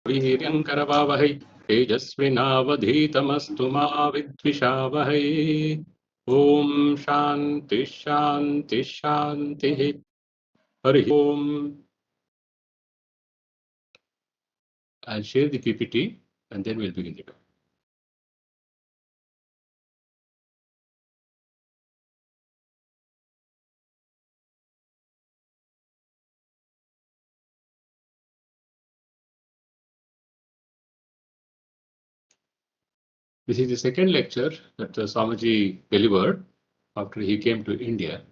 वीर्यङ्करवावहै तेजस्विनावधीतमस्तु मा विद्विषावहै ॐ शान्ति शान्ति शान्तिः Hari Om. I'll share the PPT and then we'll begin the talk. This is the second lecture that Swamiji delivered after he came to India.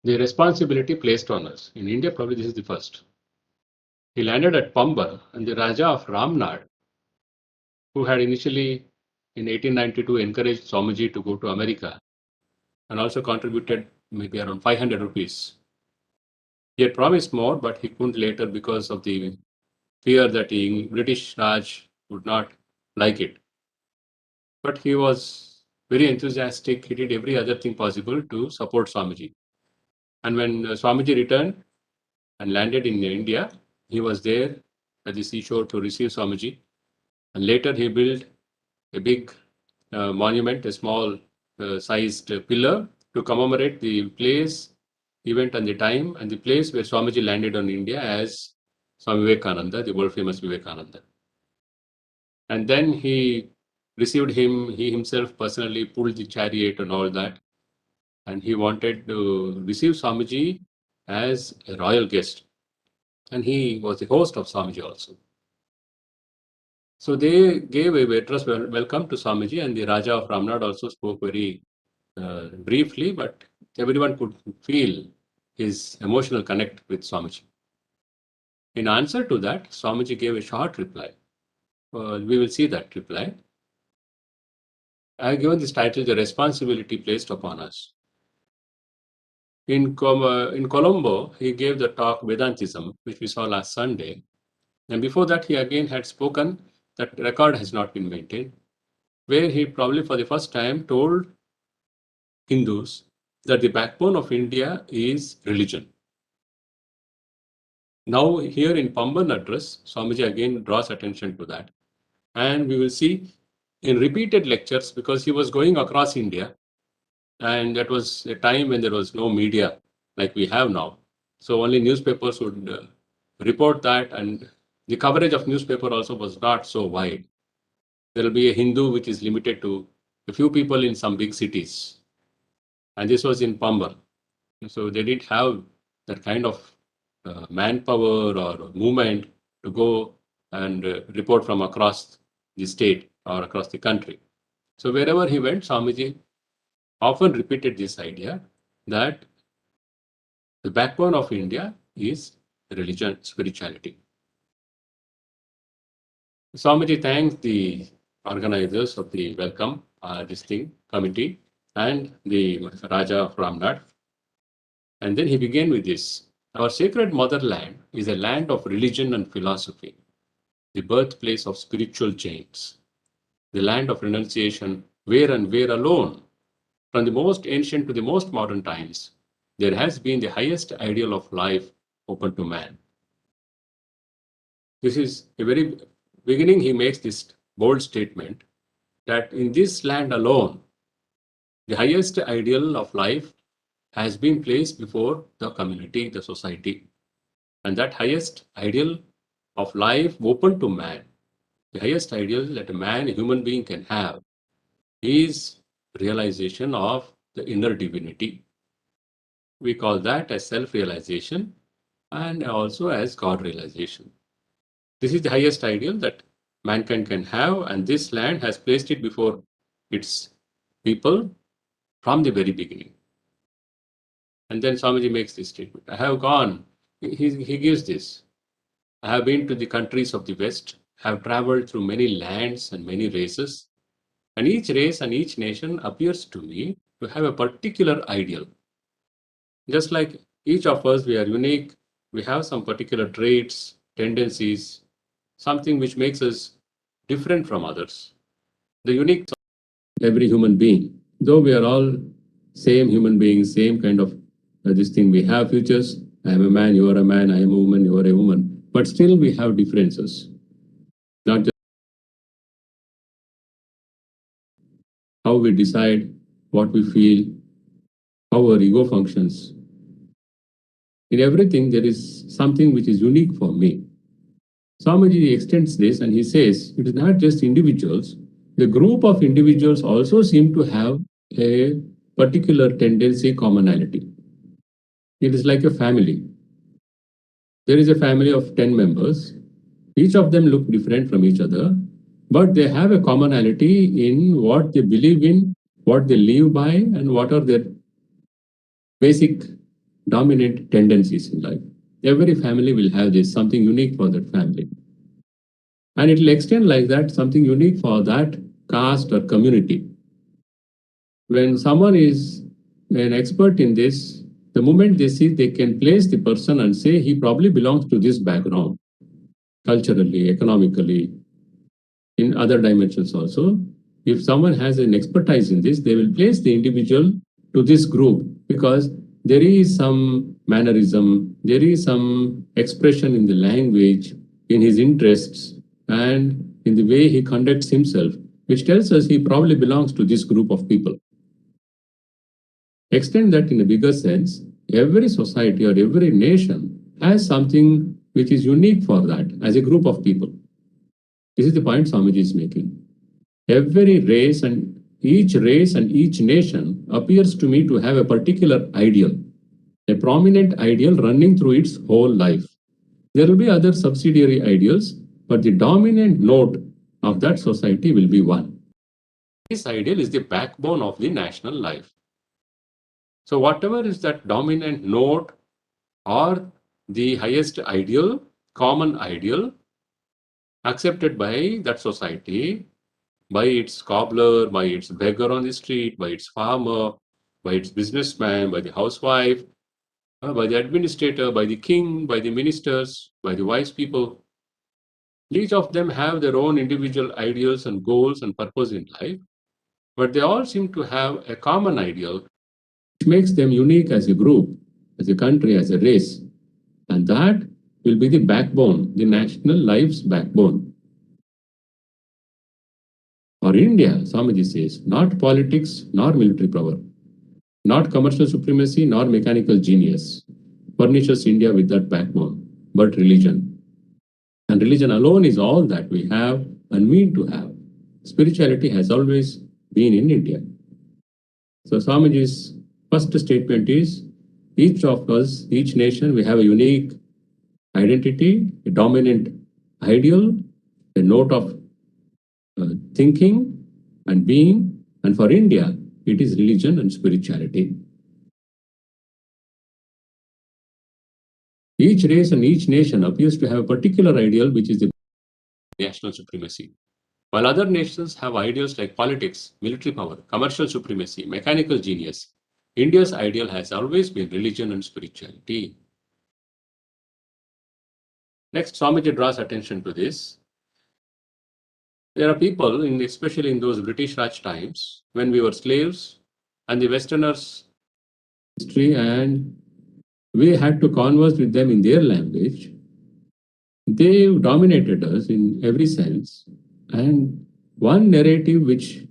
The responsibility placed on us. In India, probably this is the first. He landed at Pamban, and the Raja of Ramnad, who had initially in 1892 encouraged Swamiji to go to America and also contributed maybe around 500 rupees. He had promised more, but he couldn't later because of the fear that the British Raj would not like it. But he was very enthusiastic. He did every other thing possible to support Swamiji. And when Swamiji returned and landed in India, he was there at the seashore to receive Swamiji. And later he built a big monument, a small sized pillar to commemorate the place, event and the time and the place where Swamiji landed on India as Swami Vivekananda, the world famous Vivekananda. And then he received him, he himself personally pulled the chariot and all that. And he wanted to receive Swamiji as a royal guest. And he was the host of Swamiji also. So they gave a waitress welcome to Swamiji, and the Raja of Ramnad also spoke very briefly, but everyone could feel his emotional connect with Swamiji. In answer to that, Swamiji gave a short reply. We will see that reply. I have given this title, The Responsibility Placed Upon Us. In Colombo, he gave the talk Vedantism, which we saw last Sunday. And before that, he again had spoken that record has not been maintained, where he probably for the first time told Hindus that the backbone of India is religion. Now here in Pamban address, Swamiji again draws attention to that. And we will see in repeated lectures, because he was going across India, and that was a time when there was no media like we have now. So only newspapers would report that, and the coverage of newspaper also was not so wide. There will be a Hindu which is limited to a few people in some big cities. And this was in Pamban. So they didn't have that kind of manpower or movement to go and report from across the state or across the country. So wherever he went, Swamiji often repeated this idea that the backbone of India is religion, spirituality. Swamiji thanked the organizers of the welcome, committee, and the Raja of Ramnad. And then he began with this. Our sacred motherland is a land of religion and philosophy, the birthplace of spiritual giants, the land of renunciation, where and where alone, from the most ancient to the most modern times, there has been the highest ideal of life open to man. This is a very beginning, he makes this bold statement that in this land alone, the highest ideal of life has been placed before the community, the society. And that highest ideal of life open to man, the highest ideal that a man, a human being can have, is realization of the inner divinity. We call that as self-realization and also as God realization. This is the highest ideal that mankind can have, and this land has placed it before its people from the very beginning. And then Swamiji makes this statement. I have gone, he gives this. I have been to the countries of the West, have traveled through many lands and many races, and each race and each nation appears to me to have a particular ideal. Just like each of us, we are unique, we have some particular traits, tendencies, something which makes us different from others. The unique of every human being, though we are all same human beings, same kind of this thing, we have futures. I am a man, you are a man, I am a woman, you are a woman. But but still we have differences. Not just how we decide, what we feel, how our ego functions. In everything, there is something which is unique for me. Swamiji extends this and he says it is not just individuals, the group of individuals also seem to have a particular tendency, commonality. It is like a family. There is a family of 10 members. Each of them look different from each other, but they have a commonality in what they believe in, what they live by, and what are their basic dominant tendencies in life. Every family will have this, something unique for that family. And it will extend like that, something unique for that caste or community. When someone is an expert in this, the moment they see, they can place the person and say he probably belongs to this background, culturally, economically, in other dimensions also. If someone has an expertise in this, they will place the individual to this group because there is some mannerism, there is some expression in the language, in his interests, and in the way he conducts himself, which tells us he probably belongs to this group of people. Extend that in a bigger sense, every society or every nation has something which is unique for that as a group of people. This is the point Swamiji is making. Every race and each nation appears to me to have a particular ideal, a prominent ideal running through its whole life. There will be other subsidiary ideals, but the dominant note of that society will be one. This ideal is the backbone of the national life. So whatever is that dominant note or the highest ideal, common ideal, accepted by that society, by its cobbler, by its beggar on the street, by its farmer, by its businessman, by the housewife, by the administrator, by the king, by the ministers, by the wise people. Each of them have their own individual ideals and goals and purpose in life, but they all seem to have a common ideal, which makes them unique as a group, as a country, as a race. And that will be the backbone, the national life's backbone. For India, Swamiji says, not politics nor military power, not commercial supremacy nor mechanical genius furnishes India with that backbone, but religion. And religion alone is all that we have and mean to have. Spirituality has always been in India. So Swamiji's first statement is, each of us, each nation, we have a unique identity, a dominant ideal, a note of thinking and being, and for India, it is religion and spirituality. Each race and each nation appears to have a particular ideal, which is the national supremacy. While other nations have ideals like politics, military power, commercial supremacy, mechanical genius, India's ideal has always been religion and spirituality. Next, Swamiji draws attention to this. There are people, especially in those British Raj times, when we were slaves and the Westerners history and we had to converse with them in their language. They dominated us in every sense. And one narrative which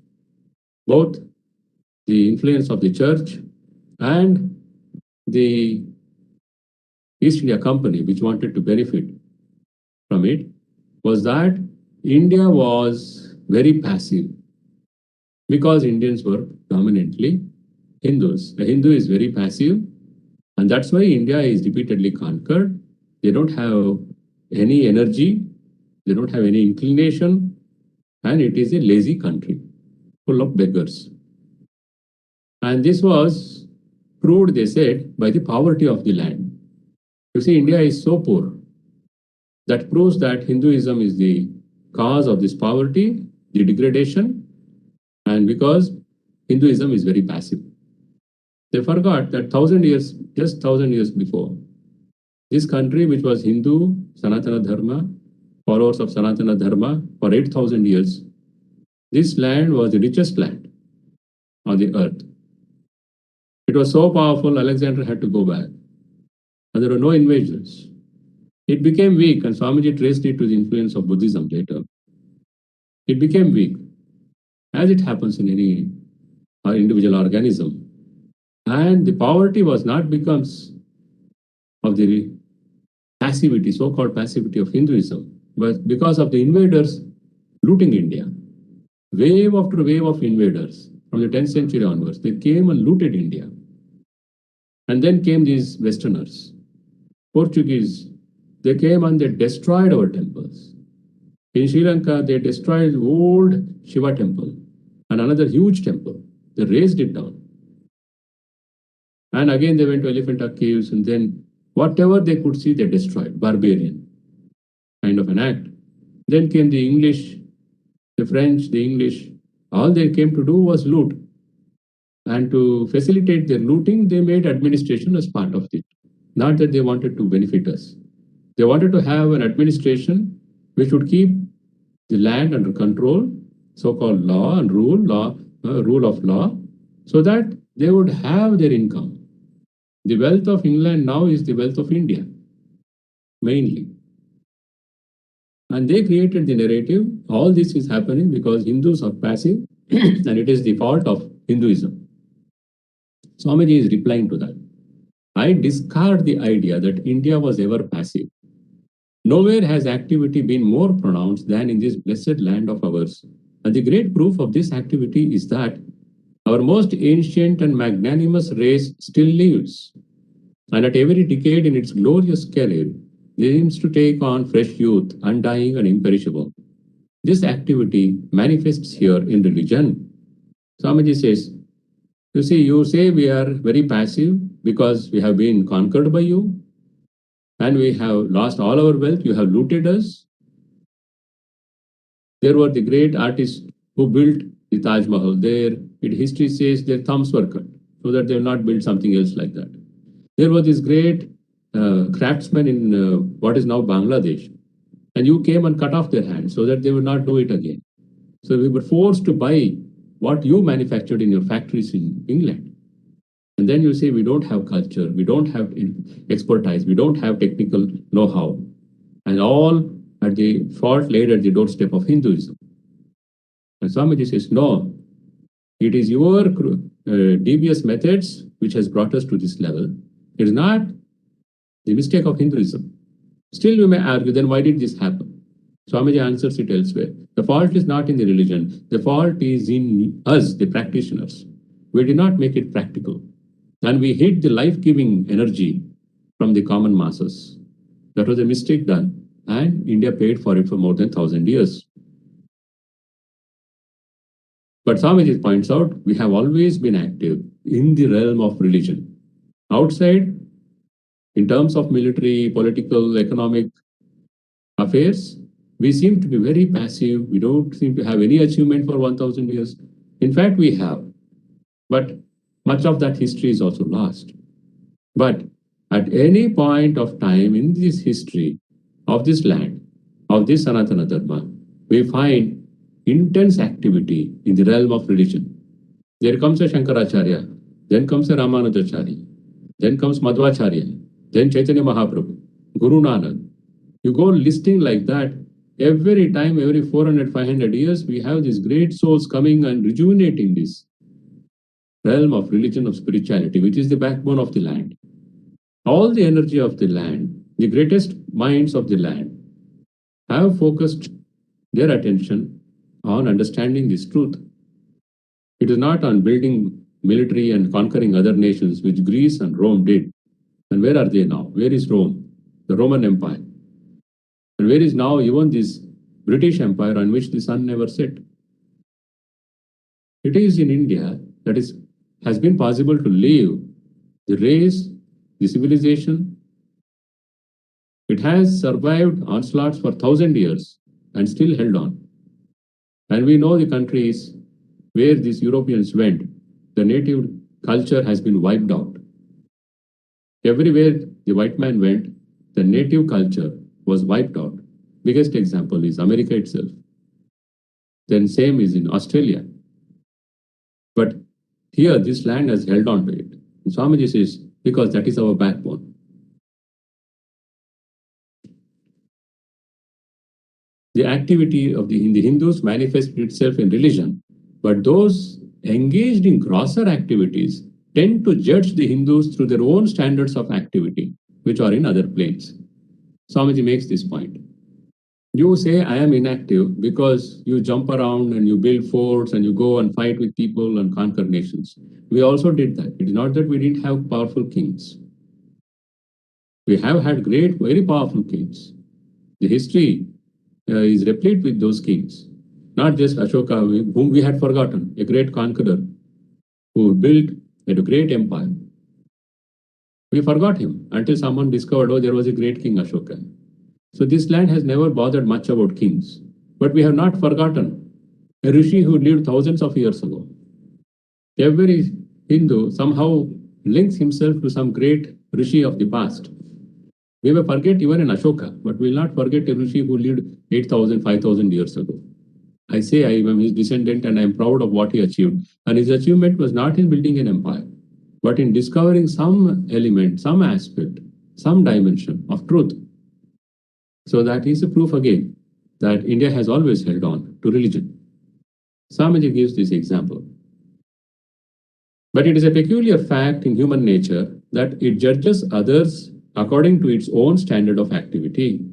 both the influence of the church and the East India Company, which wanted to benefit from it, was that India was very passive because Indians were dominantly Hindus. A Hindu is very passive, and that's why India is repeatedly conquered. They don't have any energy, they don't have any inclination, and it is a lazy country full of beggars. And this was proved, they said, by the poverty of the land. You see, India is so poor. That proves that Hinduism is the cause of this poverty, the degradation, and because Hinduism is very passive. They forgot that 1,000 years, just 1,000 years before, this country, which was Hindu, Sanatana Dharma, followers of Sanatana Dharma for 8,000 years, this land was the richest land on the earth. It was so powerful, Alexander had to go back. And there were no invasions. It became weak, and Swamiji traced it to the influence of Buddhism later. It became weak, as it happens in any individual organism. And the poverty was not because of the passivity, so-called passivity of Hinduism, but because of the invaders looting India. Wave after wave of invaders from the 10th century onwards, they came and looted India. And then came these Westerners, Portuguese. They came and they destroyed our temples. In Sri Lanka, they destroyed the old Shiva temple and another huge temple. They razed it down. And again, they went to Elephanta caves, and then whatever they could see, they destroyed. Barbarian kind of an act. Then came the English, the French, the English. All they came to do was loot. And to facilitate their looting, they made administration as part of it. Not that they wanted to benefit us. They wanted to have an administration which would keep the land under control, so-called law and rule of law, so that they would have their income. The wealth of England now is the wealth of India, mainly. And they created the narrative. All this is happening because Hindus are passive and it is the fault of Hinduism. Swamiji is replying to that. I discard the idea that India was ever passive. Nowhere has activity been more pronounced than in this blessed land of ours. And the great proof of this activity is that our most ancient and magnanimous race still lives. And at every decade in its glorious career, aims to take on fresh youth, undying and imperishable. This activity manifests here in religion. Swamiji says, you say we are very passive because we have been conquered by you and we have lost all our wealth, you have looted us. There were the great artists who built the Taj Mahal. History says their thumbs were cut so that they will not build something else like that. There were these great craftsmen in what is now Bangladesh, and you came and cut off their hands so that they would not do it again. So we were forced to buy what you manufactured in your factories in England. And then you say we don't have culture, we don't have expertise, we don't have technical know-how, and all at the fault laid at the doorstep of Hinduism. And Swamiji says, no, it is your devious methods which has brought us to this level. It is not the mistake of Hinduism. Still, you may argue, then why did this happen? Swamiji answers it elsewhere. The fault is not in the religion. The fault is in us, the practitioners. We did not make it practical. And we hid the life-giving energy from the common masses. That was a mistake done. And India paid for it for more than 1,000 years. But Swamiji points out, we have always been active in the realm of religion. Outside, in terms of military, political, economic affairs, we seem to be very passive. We don't seem to have any achievement for 1,000 years. In fact, we have. But much of that history is also lost. But at any point of time in this history of this land, of this Sanatana Dharma, we find intense activity in the realm of religion. There comes a Shankaracharya, then comes a Ramanujacharya, then comes Madhvacharya, then Chaitanya Mahaprabhu, Guru Nanak. You go listing like that, every time, every 400, 500 years, we have these great souls coming and rejuvenating this realm of religion, of spirituality, which is the backbone of the land. All the energy of the land, the greatest minds of the land, have focused their attention on understanding this truth. It is not on building military and conquering other nations, which Greece and Rome did. And where are they now? Where is Rome, the Roman Empire? And where is now even this British Empire on which the sun never set? It is in India that has been possible to live the race, the civilization. It has survived onslaughts for 1,000 years and still held on. And we know the countries where these Europeans went, the native culture has been wiped out. Everywhere the white man went, the native culture was wiped out. Biggest example is America itself. Then same is in Australia. But here, this land has held on to it. And Swamiji says, because that is our backbone. The activity of the Hindus manifested itself in religion, but those engaged in grosser activities tend to judge the Hindus through their own standards of activity, which are in other planes. Swamiji makes this point. You say, I am inactive because you jump around and you build forts and you go and fight with people and conquer nations. We also did that. It is not that we didn't have powerful kings. We have had great, very powerful kings. The history is replete with those kings. Not just Ashoka, whom we had forgotten, a great conqueror who built a great empire. We forgot him until someone discovered, oh, there was a great king Ashoka. So this land has never bothered much about kings. But we have not forgotten a rishi who lived thousands of years ago. Every Hindu somehow links himself to some great rishi of the past. We may forget even an Ashoka, but we will not forget a rishi who lived 8,000, 5,000 years ago. I say I am his descendant and I am proud of what he achieved. And his achievement was not in building an empire, but in discovering some element, some aspect, some dimension of truth. So that is a proof again that India has always held on to religion. Swamiji gives this example. But it is a peculiar fact in human nature that it judges others according to its own standard of activity.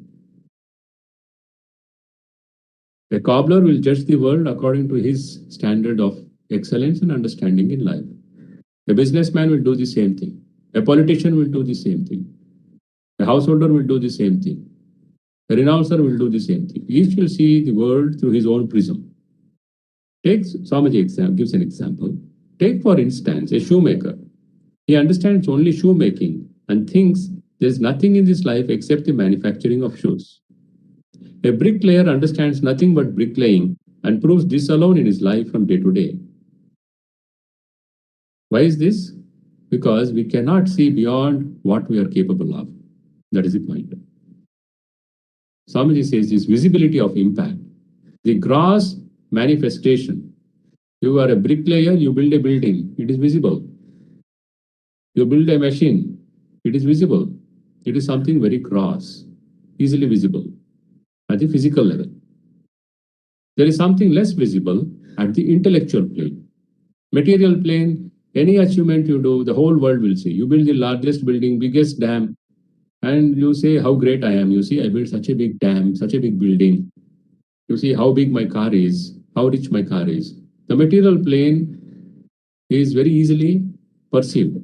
A cobbler will judge the world according to his standard of excellence and understanding in life. A businessman will do the same thing. A politician will do the same thing. A householder will do the same thing. A renouncer will do the same thing. Each will see the world through his own prism. Swamiji gives an example. Take, for instance, a shoemaker. He understands only shoemaking and thinks there is nothing in this life except the manufacturing of shoes. A bricklayer understands nothing but bricklaying and proves this alone in his life from day to day. Why is this? Because we cannot see beyond what we are capable of. That is the point. Swamiji says this visibility of impact, the gross manifestation. You are a bricklayer, you build a building, it is visible. You build a machine, it is visible. It is something very gross, easily visible at the physical level. There is something less visible at the intellectual plane. Material plane, any achievement you do, the whole world will see. You build the largest building, biggest dam, and you say how great I am. You see, I built such a big dam, such a big building. You see how big my car is, how rich my car is. The material plane is very easily perceived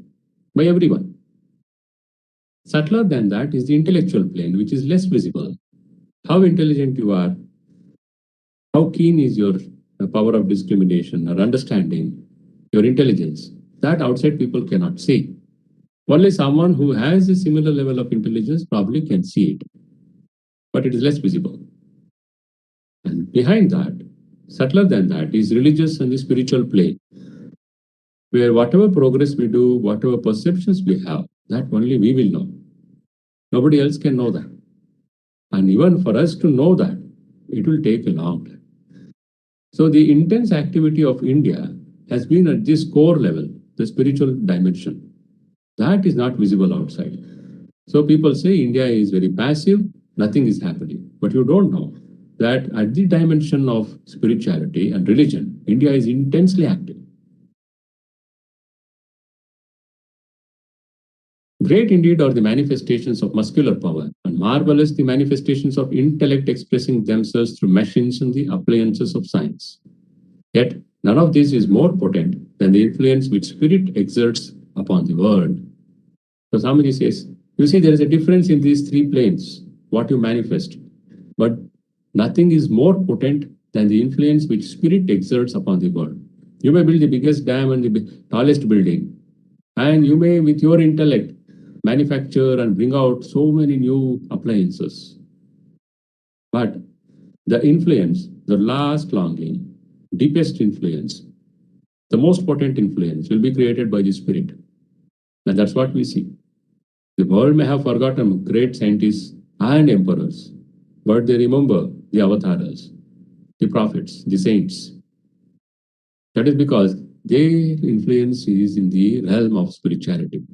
by everyone. Subtler than that is the intellectual plane, which is less visible. How intelligent you are, how keen is your power of discrimination or understanding, your intelligence, that outside people cannot see. Only someone who has a similar level of intelligence probably can see it, but it is less visible. And behind that, subtler than that, is religious and the spiritual plane, where whatever progress we do, whatever perceptions we have, that only we will know. Nobody else can know that. And even for us to know that, it will take a long time. So the intense activity of India has been at this core level, the spiritual dimension. That is not visible outside. So people say India is very passive, nothing is happening. But you don't know that at the dimension of spirituality and religion, India is intensely active. Great indeed are the manifestations of muscular power, and marvelous the manifestations of intellect expressing themselves through machines and the appliances of science. Yet, none of this is more potent than the influence which spirit exerts upon the world. So Swamiji says, you see, there is a difference in these three planes, what you manifest, but nothing is more potent than the influence which spirit exerts upon the world. You may build the biggest dam and the tallest building, and you may, with your intellect, manufacture and bring out so many new appliances. But the influence, the last longing, deepest influence, the most potent influence will be created by the spirit. And that's what we see. The world may have forgotten great scientists and emperors, but they remember the avatars, the prophets, the saints. That is because their influence is in the realm of spirituality.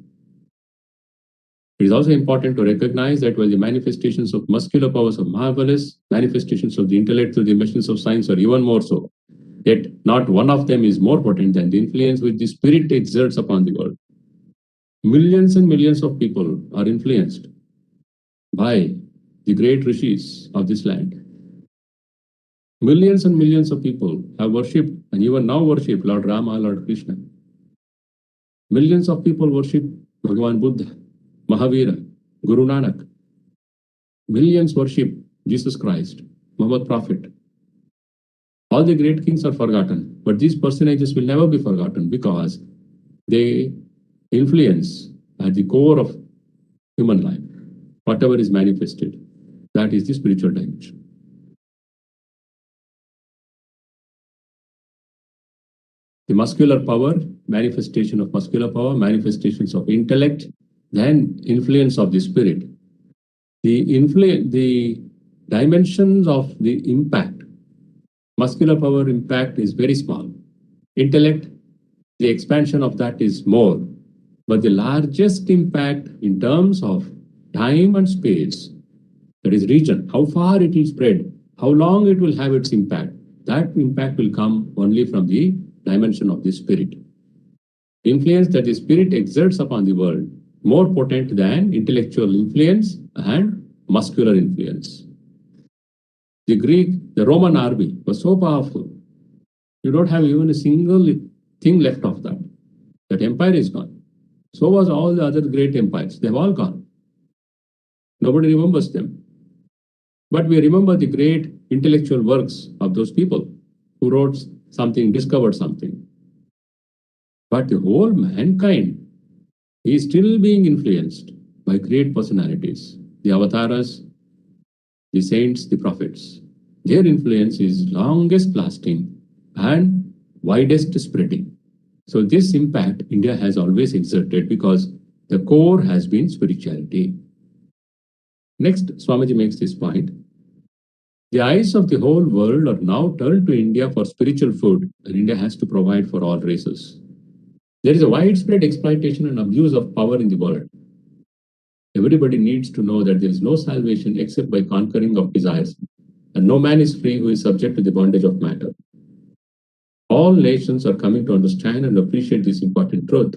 It is also important to recognize that while the manifestations of muscular powers are marvelous, manifestations of the intellect through the machines of science are even more so. Yet not one of them is more potent than the influence which the spirit exerts upon the world. Millions and millions of people are influenced by the great rishis of this land. Millions and millions of people have worshipped and even now worship Lord Rama, Lord Krishna. Millions of people worship Bhagavan Buddha, Mahavira, Guru Nanak. Millions worship Jesus Christ, Muhammad Prophet. All the great kings are forgotten, but these personages will never be forgotten because they influence at the core of human life. Whatever is manifested, that is the spiritual dimension. The muscular power, manifestation of muscular power, manifestations of intellect, then influence of the spirit. The dimensions of the impact, muscular power impact is very small. Intellect, the expansion of that is more. But the largest impact in terms of time and space, that is region, how far it will spread, how long it will have its impact, that impact will come only from the dimension of the spirit. Influence that the spirit exerts upon the world more potent than intellectual influence and muscular influence. The Roman army was so powerful. You don't have even a single thing left of that. That empire is gone. So was all the other great empires. They've all gone. Nobody remembers them. But we remember the great intellectual works of those people who wrote something, discovered something. But the whole mankind is still being influenced by great personalities. The avatars, the saints, the prophets. Their influence is longest lasting and widest spreading. So this impact India has always exerted because the core has been spirituality. Next, Swamiji makes this point. The eyes of the whole world are now turned to India for spiritual food, and India has to provide for all races. There is a widespread exploitation and abuse of power in the world. Everybody needs to know that there is no salvation except by conquering of desires, and no man is free who is subject to the bondage of matter. All nations are coming to understand and appreciate this important truth.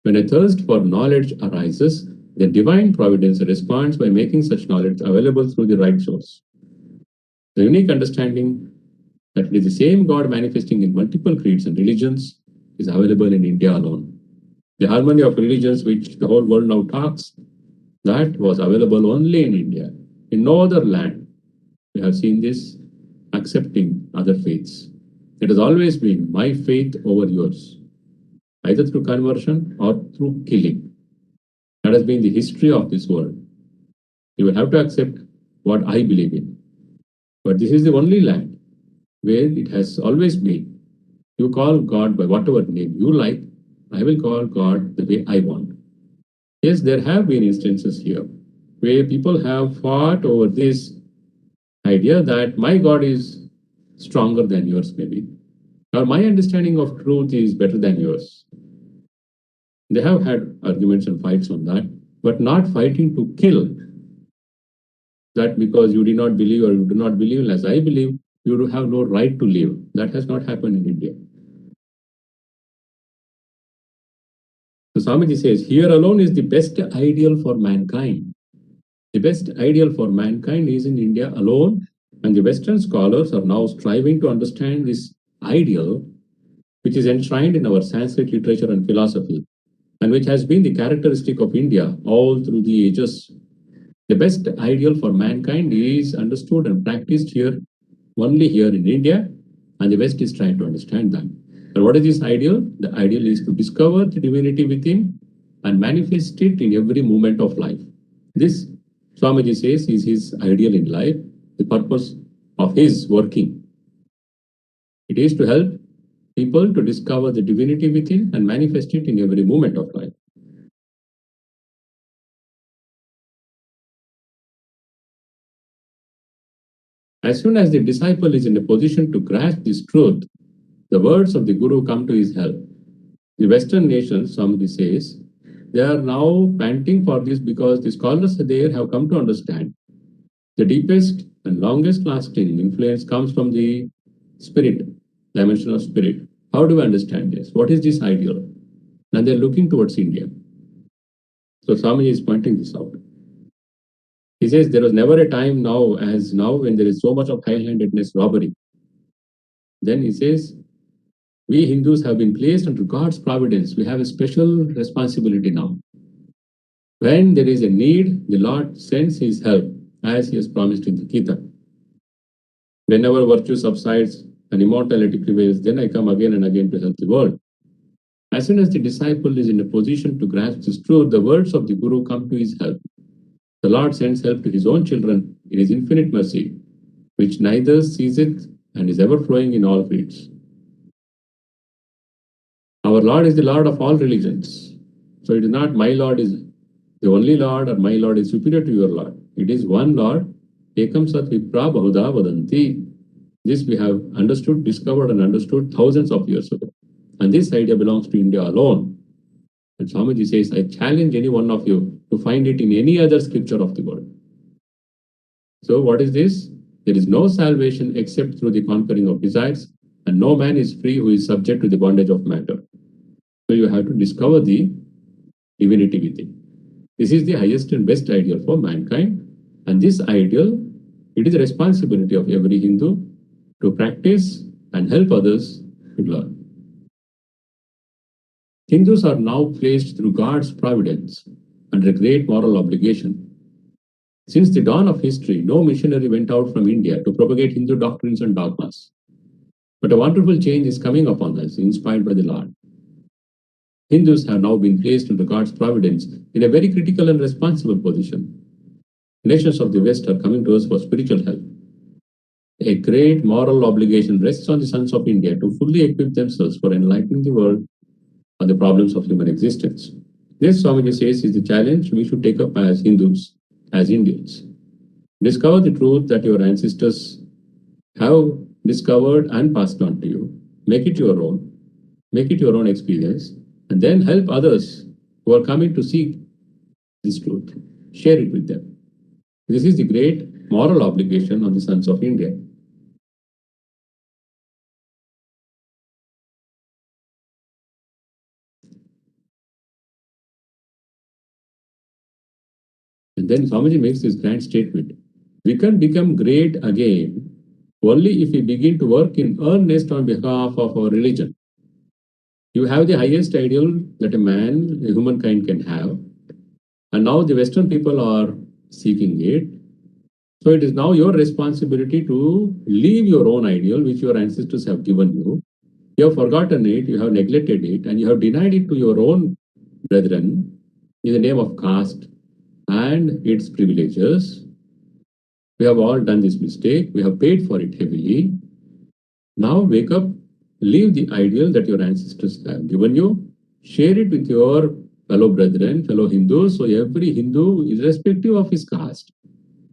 When a thirst for knowledge arises, the divine providence responds by making such knowledge available through the right source. The unique understanding that it is the same God manifesting in multiple creeds and religions is available in India alone. The harmony of religions which the whole world now talks, that was available only in India. In no other land, we have seen this accepting other faiths. It has always been my faith over yours, either through conversion or through killing. That has been the history of this world. You will have to accept what I believe in. But this is the only land where it has always been. You call God by whatever name you like, I will call God the way I want. Yes, there have been instances here where people have fought over this idea that my God is stronger than yours, maybe, or my understanding of truth is better than yours. They have had arguments and fights on that, but not fighting to kill. That because you do not believe or you do not believe as I believe, you do have no right to live. That has not happened in India. So Swamiji says, here alone is the best ideal for mankind. The best ideal for mankind is in India alone, and the Western scholars are now striving to understand this ideal, which is enshrined in our Sanskrit literature and philosophy, and which has been the characteristic of India all through the ages. The best ideal for mankind is understood and practiced here, only here in India, and the West is trying to understand that. And what is this ideal? The ideal is to discover the divinity within and manifest it in every moment of life. This, Swamiji says, is his ideal in life, the purpose of his working. It is to help people to discover the divinity within and manifest it in every moment of life. As soon as the disciple is in a position to grasp this truth, the words of the Guru come to his help. The Western nations, Swamiji says, They are now panting for this because the scholars there have come to understand the deepest and longest lasting influence comes from the spirit, dimension of spirit. How do we understand this? What is this ideal? And they're looking towards India. So Swamiji is pointing this out. He says there was never a time now as now when there is so much of high-handedness, robbery. Then he says, we Hindus have been placed under God's providence. We have a special responsibility now. When there is a need, the Lord sends his help, as he has promised in the Gita. Whenever virtue subsides and immortality prevails, then I come again and again to help the world. As soon as the disciple is in a position to grasp this truth, the words of the Guru come to his help. The Lord sends help to his own children in his infinite mercy, which neither ceaseth and is ever flowing in all creeds. Our Lord is the Lord of all religions. So it is not my Lord is the only Lord or my Lord is superior to your Lord. It is one Lord. Ekam sat vipra bahuda vadanti. This we have understood, discovered and understood thousands of years ago. And this idea belongs to India alone. And Swamiji says, I challenge any one of you to find it in any other scripture of the world. So what is this? There is no salvation except through the conquering of desires, and no man is free who is subject to the bondage of matter. So you have to discover the divinity within. This is the highest and best ideal for mankind. And this ideal, it is the responsibility of every Hindu to practice and help others to learn. Hindus are now placed through God's providence under a great moral obligation. Since the dawn of history, no missionary went out from India to propagate Hindu doctrines and dogmas. But a wonderful change is coming upon us, inspired by the Lord. Hindus have now been placed under God's providence in a very critical and responsible position. Nations of the West are coming to us for spiritual help. A great moral obligation rests on the sons of India to fully equip themselves for enlightening the world on the problems of human existence. This, Swamiji says, is the challenge we should take up as Hindus, as Indians. Discover the truth that your ancestors have discovered and passed on to you. Make it your own. Make it your own experience. And then help others who are coming to seek this truth. Share it with them. This is the great moral obligation on the sons of India. And then Swamiji makes this grand statement. We can become great again only if we begin to work in earnest on behalf of our religion. You have the highest ideal that a man, a humankind can have. And now the Western people are seeking it. So it is now your responsibility to leave your own ideal, which your ancestors have given you. You have forgotten it, you have neglected it, and you have denied it to your own brethren in the name of caste and its privileges. We have all done this mistake. We have paid for it heavily. Now wake up, leave the ideal that your ancestors have given you, share it with your fellow brethren, fellow Hindus. So every Hindu, irrespective of his caste,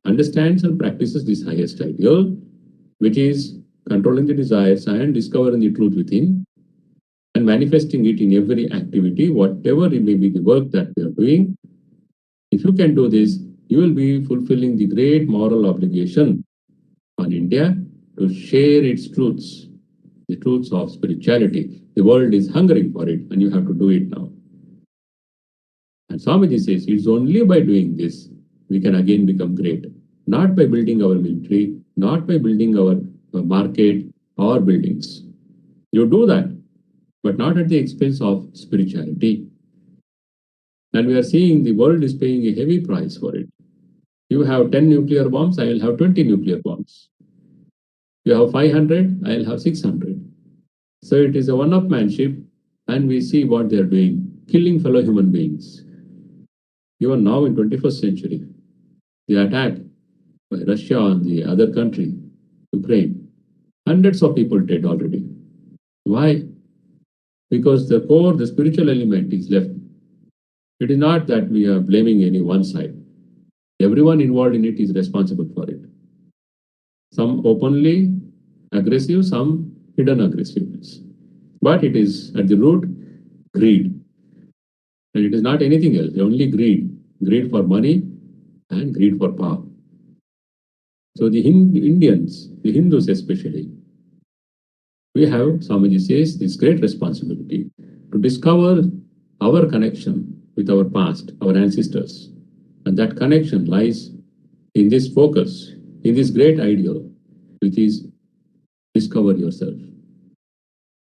understands and practices this highest ideal, which is controlling the desires and discovering the truth within and manifesting it in every activity, whatever it may be the work that we are doing. If you can do this, you will be fulfilling the great moral obligation on India to share its truths, the truths of spirituality. The world is hungering for it, and you have to do it now. And Swamiji says it's only by doing this we can again become great. Not by building our military, not by building our market or buildings. You do that, but not at the expense of spirituality. And we are seeing the world is paying a heavy price for it. You have 10 nuclear bombs, I will have 20 nuclear bombs. You have 500, I will have 600. So it is a one-upmanship, and we see what they are doing, killing fellow human beings. Even now in 21st century, the attack by Russia on the other country, Ukraine, hundreds of people dead already. Why? Because the core, the spiritual element is left. It is not that we are blaming any one side. Everyone involved in it is responsible for it. Some openly aggressive, some hidden aggressiveness. But it is at the root greed. And it is not anything else, only greed. Greed for money and greed for power. So the Indians, the Hindus especially, we have, Swamiji says, this great responsibility to discover our connection with our past, our ancestors. And that connection lies in this focus, in this great ideal, which is discover yourself.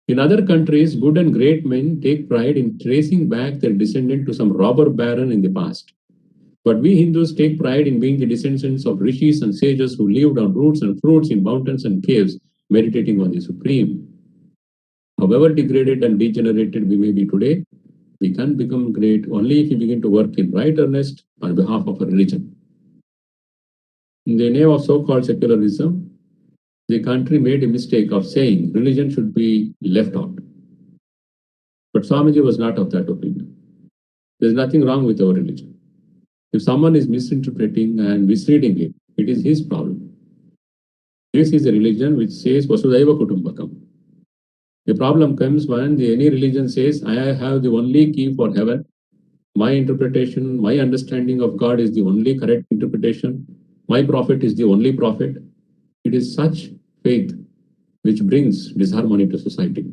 In other countries, good and great men take pride in tracing back their descendant to some robber baron in the past. But we Hindus take pride in being the descendants of rishis and sages who lived on roots and fruits in mountains and caves, meditating on the Supreme. However degraded and degenerated we may be today, we can become great only if we begin to work in right earnest on behalf of a religion. In the name of so-called secularism, the country made a mistake of saying religion should be left out. But Swamiji was not of that opinion. There's nothing wrong with our religion. If someone is misinterpreting and misreading it, it is his problem. This is a religion which says Vasudhaiva Kutumbakam. The problem comes when any religion says, I have the only key for heaven. My interpretation, my understanding of God is the only correct interpretation. My prophet is the only prophet. It is such faith which brings disharmony to society.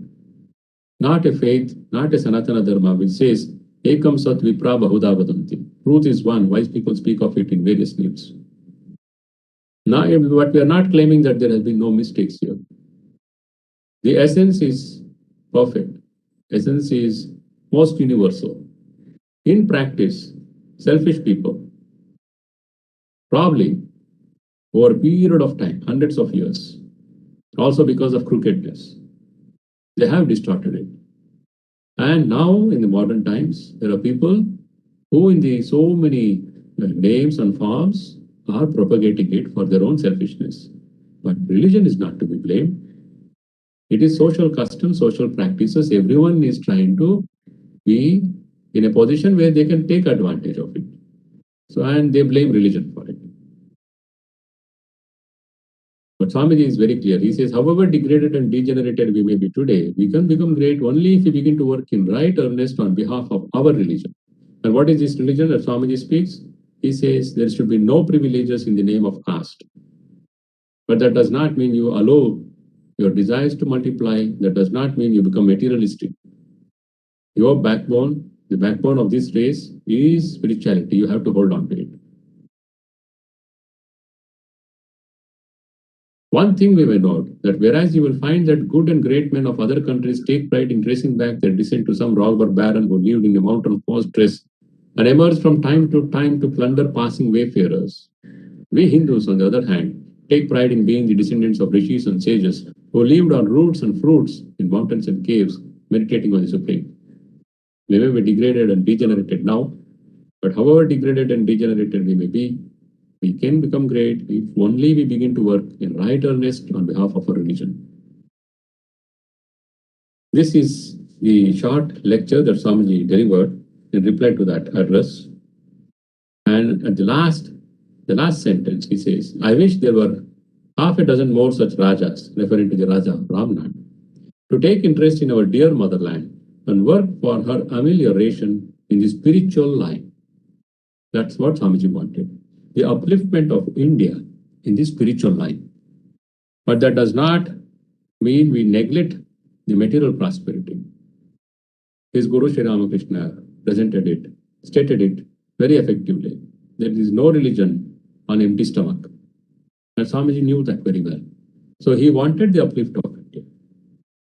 Not a faith, not a Sanatana Dharma which says, Ekam Sat Vipra Bahuda Vadanti. Truth is one, wise people speak of it in various names. Now, but we are not claiming that there has been no mistakes here. The essence is perfect. Essence is most universal. In practice, selfish people, probably over a period of time, hundreds of years, also because of crookedness, they have distorted it. And now, in the modern times, there are people who, in the so many names and forms, are propagating it for their own selfishness. But religion is not to be blamed. It is social customs, social practices. Everyone is trying to be in a position where they can take advantage of it. So, and they blame religion for it. But Swamiji is very clear. He says, however degraded and degenerated we may be today, we can become great only if we begin to work in right earnest on behalf of our religion. And what is this religion that Swamiji speaks? He says there should be no privileges in the name of caste. But that does not mean you allow your desires to multiply. That does not mean you become materialistic. Your backbone, the backbone of this race is spirituality. You have to hold on to it. One thing we may note, that whereas you will find that good and great men of other countries take pride in tracing back their descent to some robber baron who lived in a mountain fortress and emerged from time to plunder passing wayfarers, we Hindus, on the other hand, take pride in being the descendants of rishis and sages who lived on roots and fruits in mountains and caves, meditating on the Supreme. We may be degraded and degenerated now, but however degraded and degenerated we may be, we can become great if only we begin to work in right earnest on behalf of our religion. This is the short lecture that Swamiji delivered in reply to that address. And at the last sentence, he says, I wish there were half a dozen more such Rajas, referring to the Raja of Ramnad, to take interest in our dear motherland and work for her amelioration in the spiritual line. That's what Swamiji wanted. The upliftment of India in the spiritual line. But that does not mean we neglect the material prosperity. His Guru Sri Ramakrishna presented it, stated it very effectively. There is no religion on empty stomach. And Swamiji knew that very well. So he wanted the uplift of India.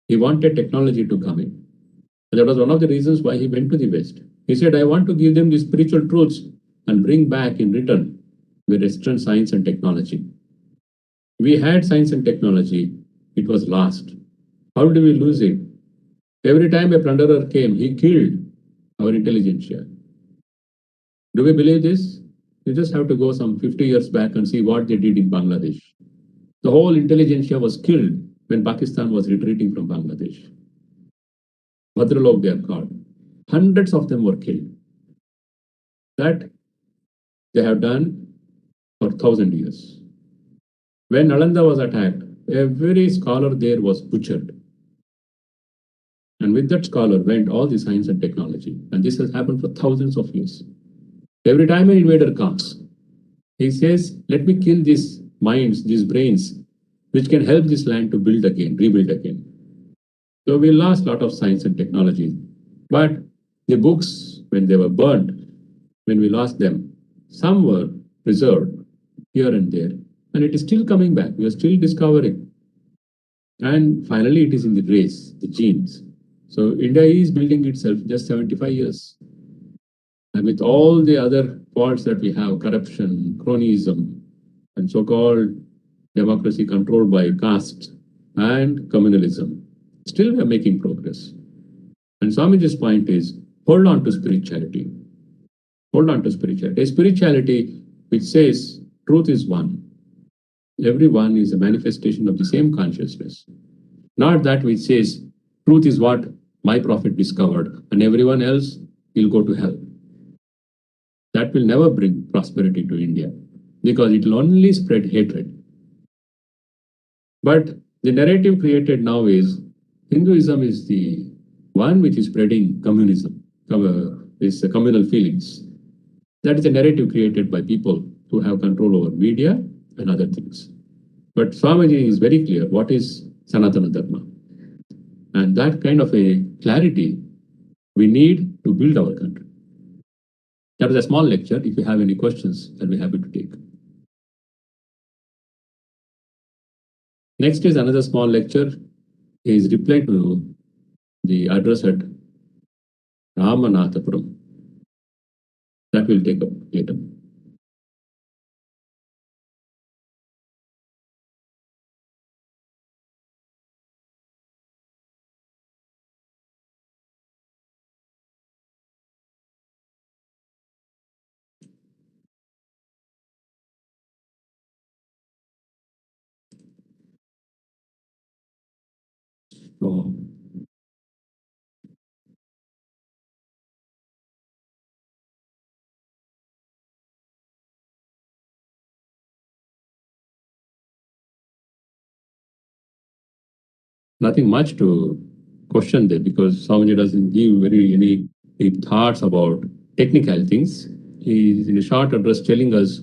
He wanted technology to come in. And that was one of the reasons why he went to the West. He said, I want to give them the spiritual truths and bring back in return with Western science and technology. We had science and technology, it was lost. How did we lose it? Every time a plunderer came, he killed our intelligentsia. Do we believe this? You just have to go some 50 years back and see what they did in Bangladesh. The whole intelligentsia was killed when Pakistan was retreating from Bangladesh. Bhadralok they are called. Hundreds of them were killed. That they have done for 1,000 years. When Nalanda was attacked, every scholar there was butchered. And with that scholar went all the science and technology. And this has happened for thousands of years. Every time an invader comes, he says, let me kill these minds, these brains, which can help this land to build again, rebuild again. So we lost a lot of science and technology. But the books, when they were burned, when we lost them, some were preserved here and there. And it is still coming back. We are still discovering. And finally, it is in the race, the genes. So India is building itself just 75 years. And with all the other faults that we have, corruption, cronyism, and so-called democracy controlled by caste and communalism, still we are making progress. And Swamiji's point is, hold on to spirituality. Hold on to spirituality. A spirituality which says truth is one. Everyone is a manifestation of the same consciousness. Not that which says truth is what my prophet discovered and everyone else will go to hell. That will never bring prosperity to India because it will only spread hatred. But the narrative created now is Hinduism is the one which is spreading communism, these communal feelings. That is a narrative created by people who have control over media and other things. But Swamiji is very clear what is Sanatana Dharma. And that kind of a clarity we need to build our country. That was a small lecture. If you have any questions, I'll be happy to take. Next is another small lecture. Is reply to the address at Ramanathapuram. That will take up later. So, nothing much to question there because Swamiji doesn't give any deep thoughts about technical things. He's in a short address telling us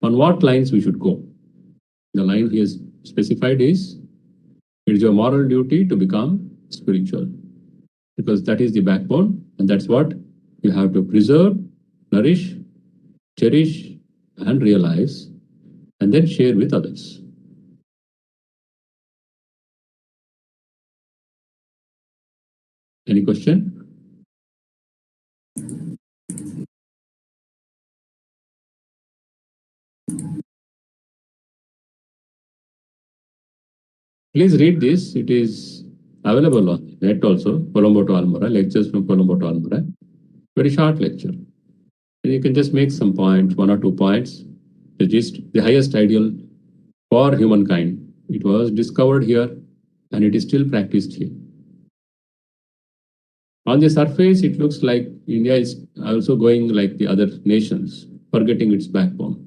on what lines we should go. The line he has specified is, it is your moral duty to become spiritual because that is the backbone and that's what you have to preserve, nourish, cherish, and realize, and then share with others. Any question? Please read this. It is available on the net also. Colombo to Almora, lectures from Colombo to Almora. Very short lecture. And you can just make some points, 1 or 2 points. The gist, the highest ideal for humankind. It was discovered here and it is still practiced here. On the surface, it looks like India is also going like the other nations, forgetting its backbone.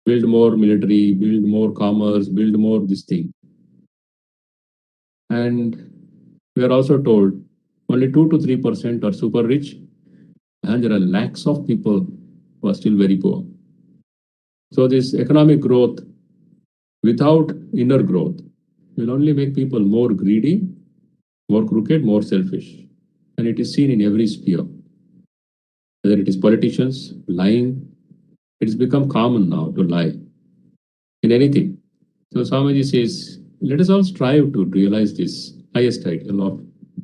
Build more military, build more commerce, build more this thing. And we are also told only 2 to 3% are super rich, and there are lakhs of people who are still very poor. So this economic growth without inner growth will only make people more greedy, more crooked, more selfish. And it is seen in every sphere. Whether it is politicians, lying, it has become common now to lie in anything. So Swamiji says, let us all strive to realize this highest ideal of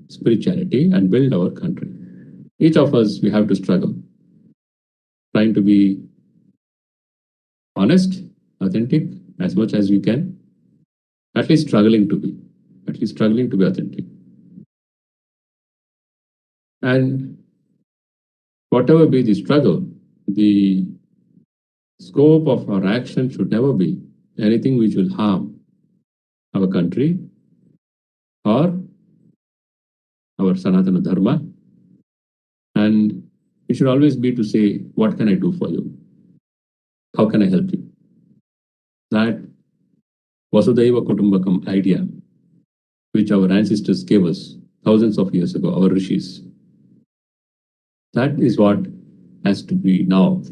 spirituality and build our country. Each of us, we have to struggle, trying to be honest, authentic as much as we can, at least struggling to be authentic. And whatever be the struggle, the scope of our action should never be anything which will harm our country or our Sanatana Dharma. And it should always be to say, what can I do for you? How can I help you? That Vasudhaiva Kutumbakam idea, which our ancestors gave us thousands of years ago, our rishis. That is what has to be now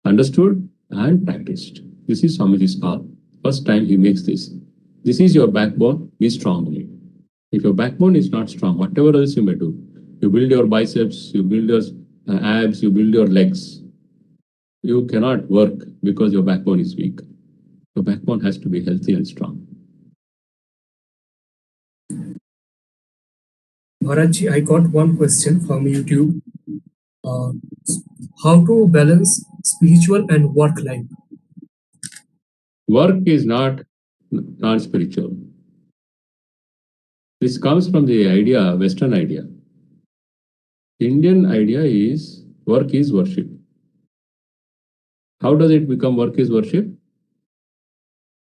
understood and practiced. This is Swamiji's call. First time he makes this. This is your backbone, be strong only. If your backbone is not strong, whatever else you may do, you build your biceps, you build your abs, you build your legs, you cannot work because your backbone is weak. Your backbone has to be healthy and strong. Maharajji, I got one question from YouTube. How to balance spiritual and work life? Work is not non-spiritual. This comes from the idea, Western idea. Indian idea is work is worship. How does it become work is worship?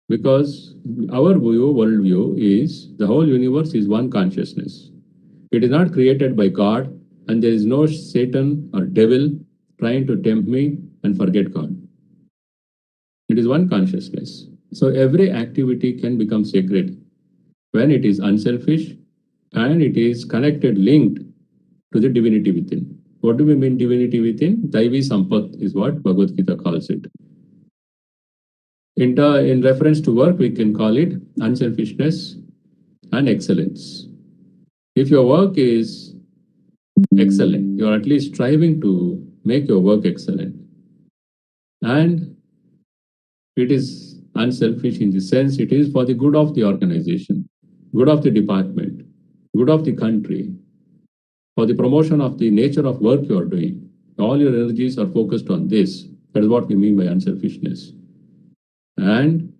Because our worldview is the whole universe is one consciousness. It is not created by God, and there is no Satan or devil trying to tempt me and forget God. It is one consciousness. So every activity can become sacred when it is unselfish and it is connected, linked to the divinity within. What do we mean divinity within? Daivi Sampat is what Bhagavad Gita calls it. In reference to work, we can call it unselfishness and excellence. If your work is excellent, you are at least striving to make your work excellent. And it is unselfish in the sense it is for the good of the organization, good of the department, good of the country, for the promotion of the nature of work you are doing. All your energies are focused on this. That is what we mean by unselfishness. And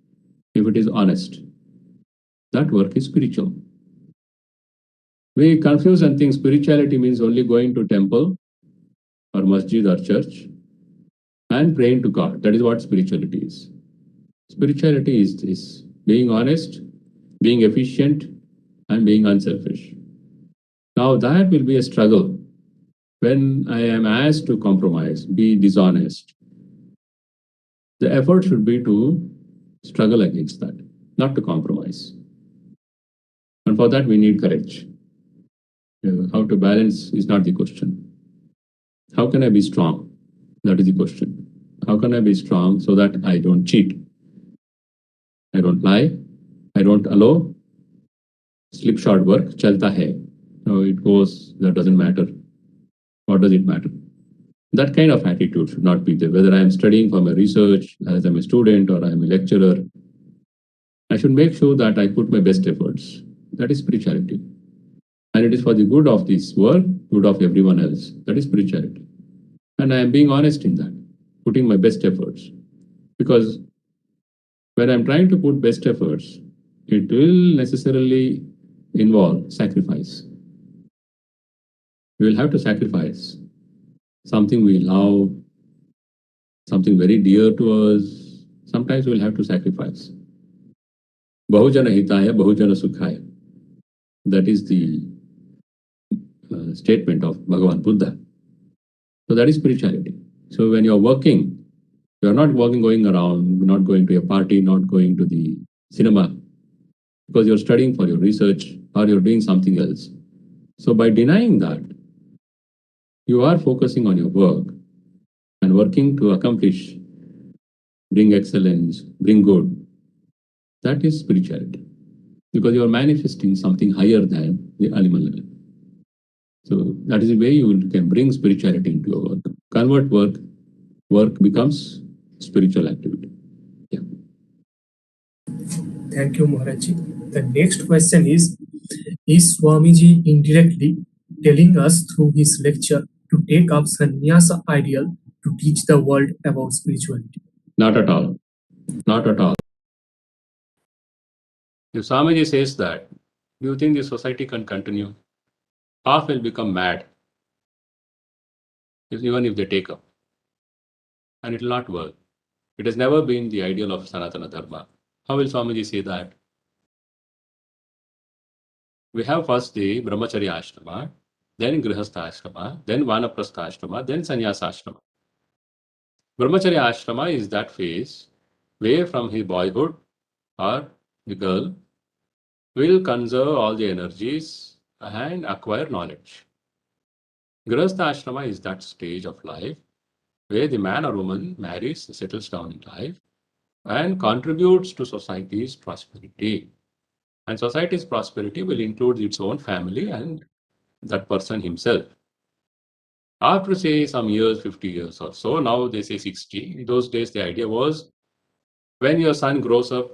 if it is honest, that work is spiritual. We confuse and think spirituality means only going to temple or masjid or church and praying to God. That is what spirituality is. Spirituality is this: being honest, being efficient, and being unselfish. Now that will be a struggle when I am asked to compromise, be dishonest. The effort should be to struggle against that, not to compromise. And for that, we need courage. How to balance is not the question. How can I be strong? That is the question. How can I be strong so that I don't cheat? I don't lie. I don't allow slipshod work. Chalta hai. No, it goes, that doesn't matter. What does it matter? That kind of attitude should not be there. Whether I am studying for my research, as I'm a student or I'm a lecturer, I should make sure that I put my best efforts. That is spirituality. And it is for the good of this world, good of everyone else. That is spirituality. And I am being honest in that, putting my best efforts. Because when I'm trying to put best efforts, it will necessarily involve sacrifice. We will have to sacrifice something we love, something very dear to us. Sometimes we'll have to sacrifice. Bahujana hitaya, bahujana sukhaya. That is the statement of Bhagavan Buddha. So that is spirituality. So when you're working, you're not working going around, not going to a party, not going to the cinema, because you're studying for your research or you're doing something else. So by denying that, you are focusing on your work and working to accomplish, bring excellence, bring good. That is spirituality, because you are manifesting something higher than the animal level. So that is the way you can bring spirituality into your work. Convert work becomes spiritual activity. Yeah. Thank you, Maharajji. The next question is Swamiji indirectly telling us through his lecture to take up Sannyasa ideal to teach the world about spirituality? Not at all. Not at all. If Swamiji says that, do you think the society can continue? Half will become mad, even if they take up. And it will not work. It has never been the ideal of Sanatana Dharma. How will Swamiji say that? We have first the Brahmacharya Ashrama, then Grihastha Ashrama, then Vanaprastha Ashrama, then Sannyasa Ashrama. Brahmacharya Ashrama is that phase where from his boyhood or the girl will conserve all the energies and acquire knowledge. Grihastha ashrama is that stage of life where the man or woman marries, settles down in life, and contributes to society's prosperity. And society's prosperity will include its own family and that person himself. After, say, some years, 50 years or so, now they say 60. In those days, the idea was when your son grows up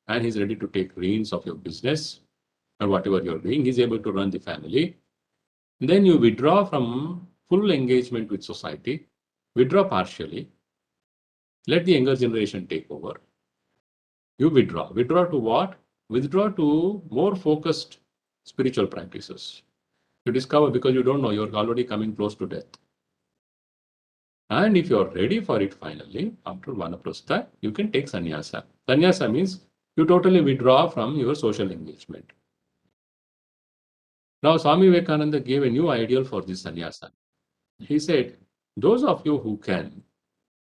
and he's ready to take reins of your business or whatever you're doing, he's able to run the family. Then you withdraw from full engagement with society, withdraw partially, let the younger generation take over. You withdraw. Withdraw to what? Withdraw to more focused spiritual practices. You discover because you don't know, you're already coming close to death. And if you're ready for it finally, after Vanaprastha, you can take sannyasa. Sannyasa means you totally withdraw from your social engagement. Now, Swami Vivekananda gave a new ideal for this sannyasa. He said, those of you who can,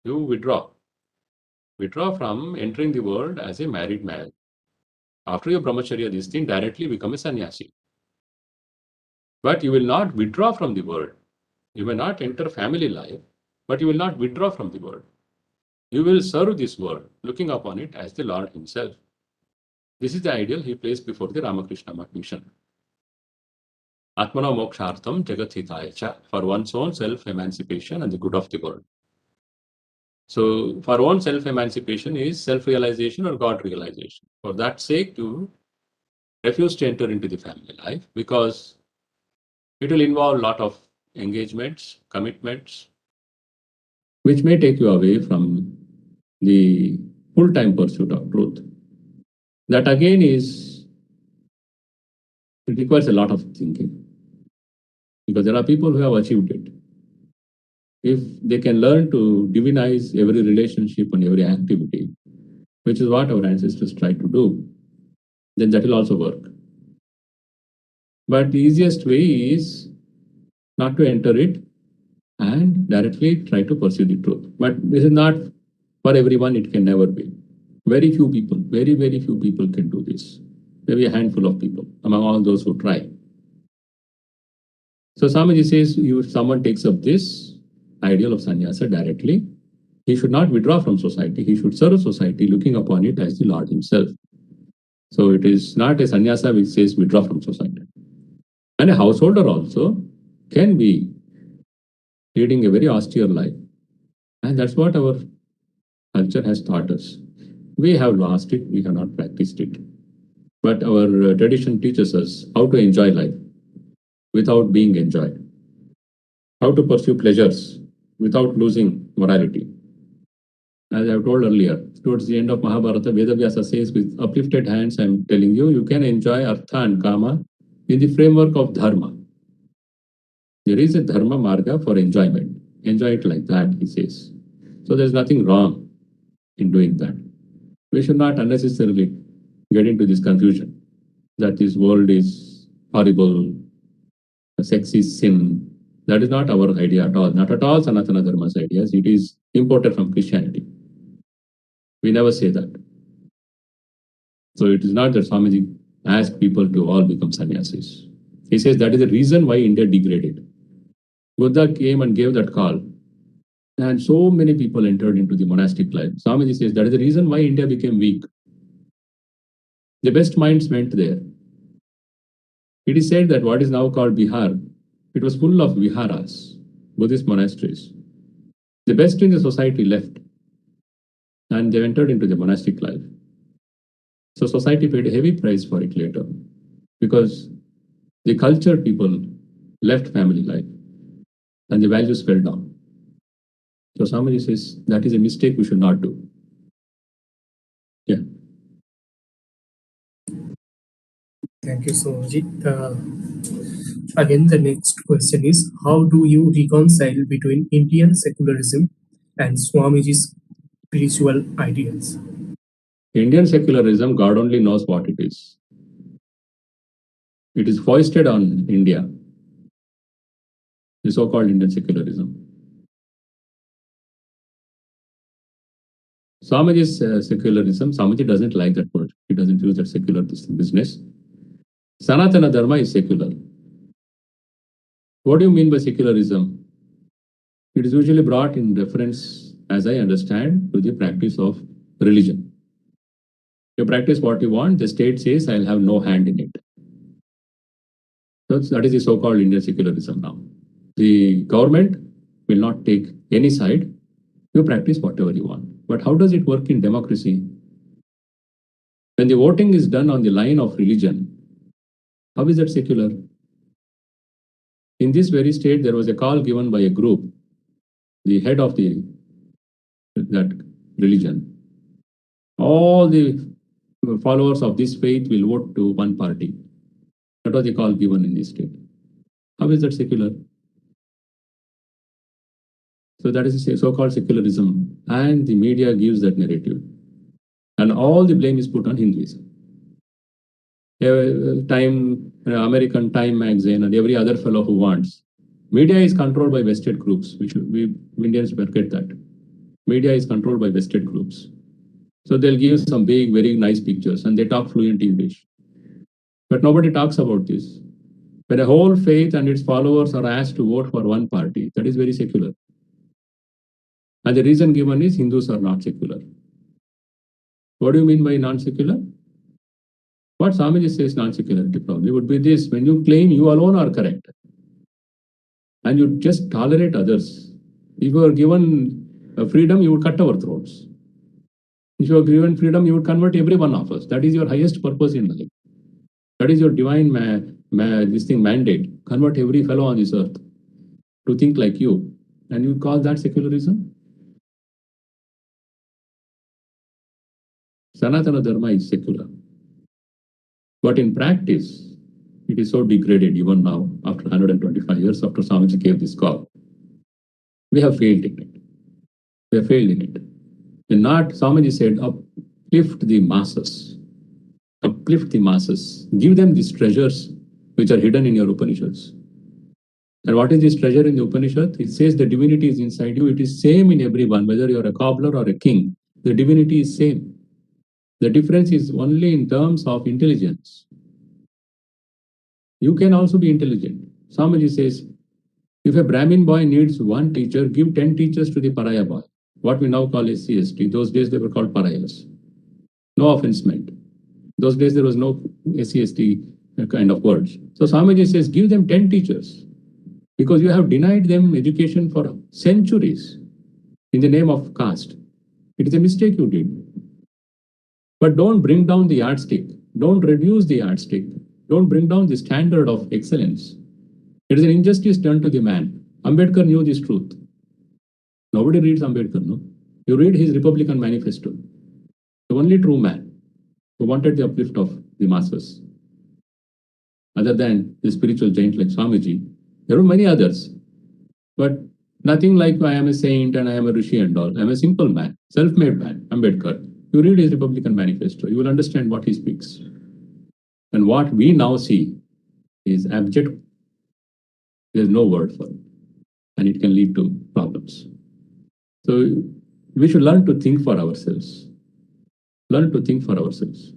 you withdraw. Withdraw from entering the world as a married man. After your brahmacharya, this thing directly become a sannyasi. But you will not withdraw from the world. You may not enter family life, but you will not withdraw from the world. You will serve this world, looking upon it as the Lord himself. This is the ideal he placed before the Ramakrishna mission. Atmana mokshartham jagat hitaya cha, for one's own self-emancipation and the good of the world. So, for own self-emancipation is self-realization or God-realization. For that sake, you refuse to enter into the family life because it will involve a lot of engagements, commitments, which may take you away from the full-time pursuit of truth. That again it requires a lot of thinking because there are people who have achieved it. If they can learn to divinize every relationship and every activity, which is what our ancestors tried to do, then that will also work. But the easiest way is not to enter it and directly try to pursue the truth. But this is not for everyone, it can never be. Very few people, very, very few people can do this. Maybe a handful of people among all those who try. So Swamiji says, if someone takes up this ideal of sannyasa directly, he should not withdraw from society. He should serve society, looking upon it as the Lord himself. So it is not a sannyasa which says withdraw from society. And a householder also can be leading a very austere life. And that's what our culture has taught us. We have lost it, we have not practiced it. But our tradition teaches us how to enjoy life without being enjoyed, how to pursue pleasures without losing morality. As I've told earlier, towards the end of Mahabharata, Vedavyasa says, with uplifted hands, I'm telling you, you can enjoy Artha and Kama in the framework of Dharma. There is a Dharma Marga for enjoyment. Enjoy it like that, he says. So there's nothing wrong in doing that. We should not unnecessarily get into this confusion that this world is horrible, sex is sin. That is not our idea at all. Not at all Sanatana Dharma's ideas. It is imported from Christianity. We never say that. So it is not that Swamiji asked people to all become sannyasis. He says that is the reason why India degraded. Buddha came and gave that call. And so many people entered into the monastic life. Swamiji says that is the reason why India became weak. The best minds went there. It is said that what is now called Bihar, it was full of viharas, Buddhist monasteries. The best in the society left and they entered into the monastic life. So society paid a heavy price for it later because the cultured people left family life and the values fell down. So somebody says that is a mistake we should not do. Yeah. Thank you, Swamiji. Again, the next question is, how do you reconcile between Indian secularism and Swamiji's spiritual ideals? Indian secularism, God only knows what it is. It is foisted on India, the so-called Indian secularism. Swamiji's secularism, Swamiji doesn't like that word. He doesn't use that secular business. Sanatana Dharma is secular. What do you mean by secularism? It is usually brought in reference, as I understand, to the practice of religion. You practice what you want, the state says, I'll have no hand in it. So that is the so-called Indian secularism now. The government will not take any side. You practice whatever you want. But how does it work in democracy? When the voting is done on the line of religion, how is that secular? In this very state, there was a call given by a group, the head of that religion. All the followers of this faith will vote to one party. That was the call given in this state. How is that secular? So that is so-called secularism, and the media gives that narrative. And all the blame is put on Hinduism. American Time magazine and every other fellow who wants. Media is controlled by vested groups. We Indians forget that. Media is controlled by vested groups. So they'll give some big, very nice pictures and they talk fluent English. But nobody talks about this. When a whole faith and its followers are asked to vote for one party, that is very secular. And the reason given is Hindus are not secular. What do you mean by non-secular? What Swamiji says non-secularity probably would be this: when you claim you alone are correct and you just tolerate others. If you are given freedom, you would cut our throats. If you are given freedom, you would convert every one of us. That is your highest purpose in life. That is your divine mandate. Convert every fellow on this earth to think like you. And you call that secularism? Sanatana Dharma is secular. But in practice, it is so degraded even now, after 125 years after Swamiji gave this call. We have failed in it. We have failed in it. And not, Swamiji said, uplift the masses. Uplift the masses. Give them these treasures which are hidden in your Upanishads. And what is this treasure in the Upanishad? It says the divinity is inside you. It is same in everyone, whether you're a cobbler or a king. The divinity is same. The difference is only in terms of intelligence. You can also be intelligent. Swamiji says, if a Brahmin boy needs one teacher, give 10 teachers to the pariah boy. What we now call SCST. Those days they were called pariahs. No offense meant. Those days there was no SCST kind of words. So Swamiji says, give them 10 teachers. Because you have denied them education for centuries in the name of caste. It is a mistake you did. But don't bring down the yardstick. Don't reduce the yardstick. Don't bring down the standard of excellence. It is an injustice done to the man. Ambedkar knew this truth. Nobody reads Ambedkar, no? You read his Republican Manifesto. The only true man who wanted the uplift of the masses. Other than the spiritual giant like Swamiji, there were many others. But nothing like I am a saint and I am a rishi and all. I am a simple man, self-made man, Ambedkar. You read his Republican Manifesto, you will understand what he speaks. And what we now see is abject. There's no word for it. And it can lead to problems. So we should learn to think for ourselves. Learn to think for ourselves.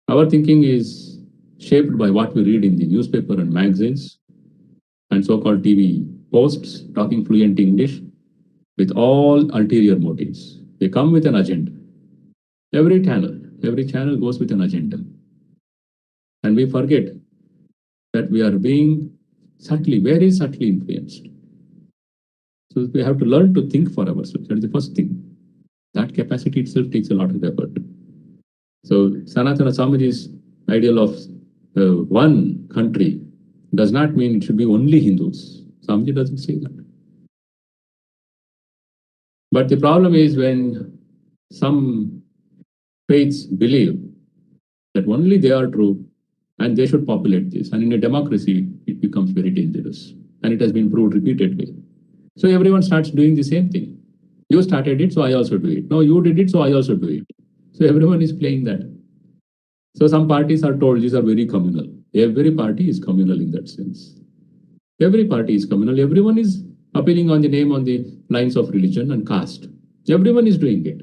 Our thinking is shaped by what we read in the newspaper and magazines and so-called TV posts talking fluent English with all ulterior motives. They come with an agenda. Every channel goes with an agenda. And we forget that we are being subtly, very subtly influenced. So we have to learn to think for ourselves. That is the first thing. That capacity itself takes a lot of effort. So Sanatana Swamiji's ideal of one country does not mean it should be only Hindus. Swamiji doesn't say that. But the problem is when some faiths believe that only they are true and they should populate this. And in a democracy, it becomes very dangerous. And it has been proved repeatedly. So everyone starts doing the same thing. You started it, so I also do it. No, you did it, so I also do it. So everyone is playing that. So some parties are told these are very communal. Every party is communal in that sense. Every party is communal. Everyone is appealing on the name on the lines of religion and caste. Everyone is doing it.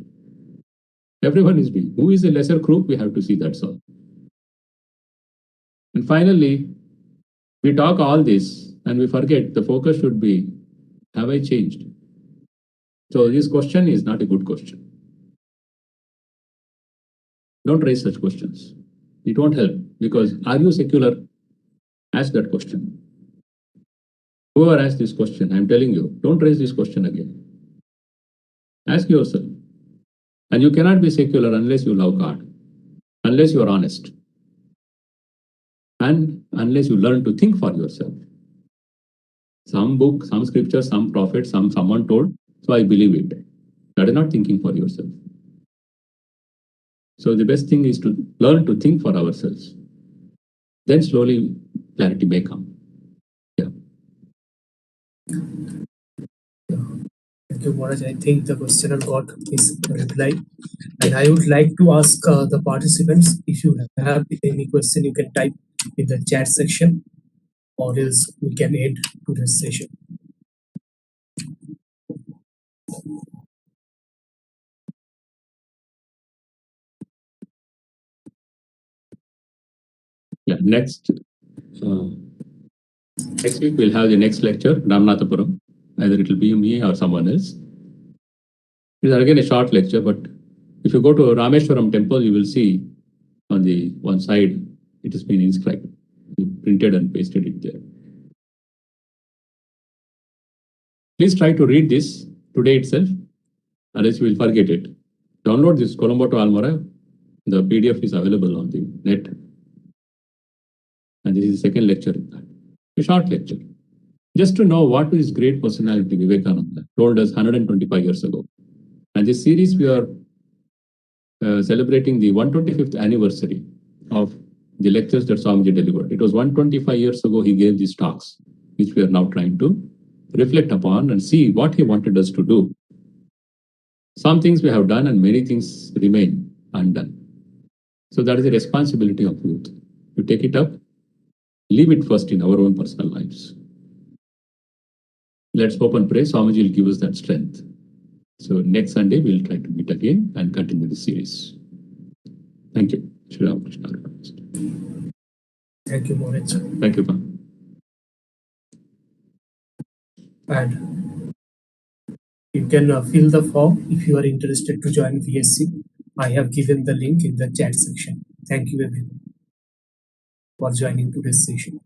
Everyone is doing. Who is a lesser group? We have to see that's all. And finally, We talk all this and we forget the focus should be, have I changed? So this question is not a good question. Don't raise such questions. It won't help, because are you secular? Ask that question. Whoever asked this question, I'm telling you, don't raise this question again. Ask yourself. And you cannot be secular unless you love God, unless you are honest, and unless you learn to think for yourself. Some book, some scripture, some prophet, someone told, so I believe it. That is not thinking for yourself. So the best thing is to learn to think for ourselves. Then slowly clarity may come. Yeah. Thank you, Maharaj. I think the questioner got his reply. And I would like to ask the participants, if you have any question, you can type in the chat section, or else we can end today's session. Yeah. Next week we'll have the next lecture, Ramanathapuram. Either it will be me or someone else. It is again a short lecture, but if you go to Rameshwaram temple, you will see on the one side it has been inscribed. We printed and pasted it there. Please try to read this today itself, otherwise you will forget it. Download this Colombo to Almora. The PDF is available on the net. And this is the second lecture in that. A short lecture. Just to know what is great personality Vivekananda told us 125 years ago. And this series we are celebrating the 125th anniversary of the lectures that Swamiji delivered. It was 125 years ago he gave these talks, which we are now trying to reflect upon and see what he wanted us to do. Some things we have done and many things remain undone. So that is the responsibility of youth, to take it up, leave it first in our own personal lives. Let's hope and pray Swamiji will give us that strength. So next Sunday, we'll try to meet again and continue the series. Thank you. Shri Ramakrishna. Thank you, Maharaj. Thank you, Pam. And you can fill the form if you are interested to join VSC. I have given the link in the chat section. Thank you everyone for joining today's session.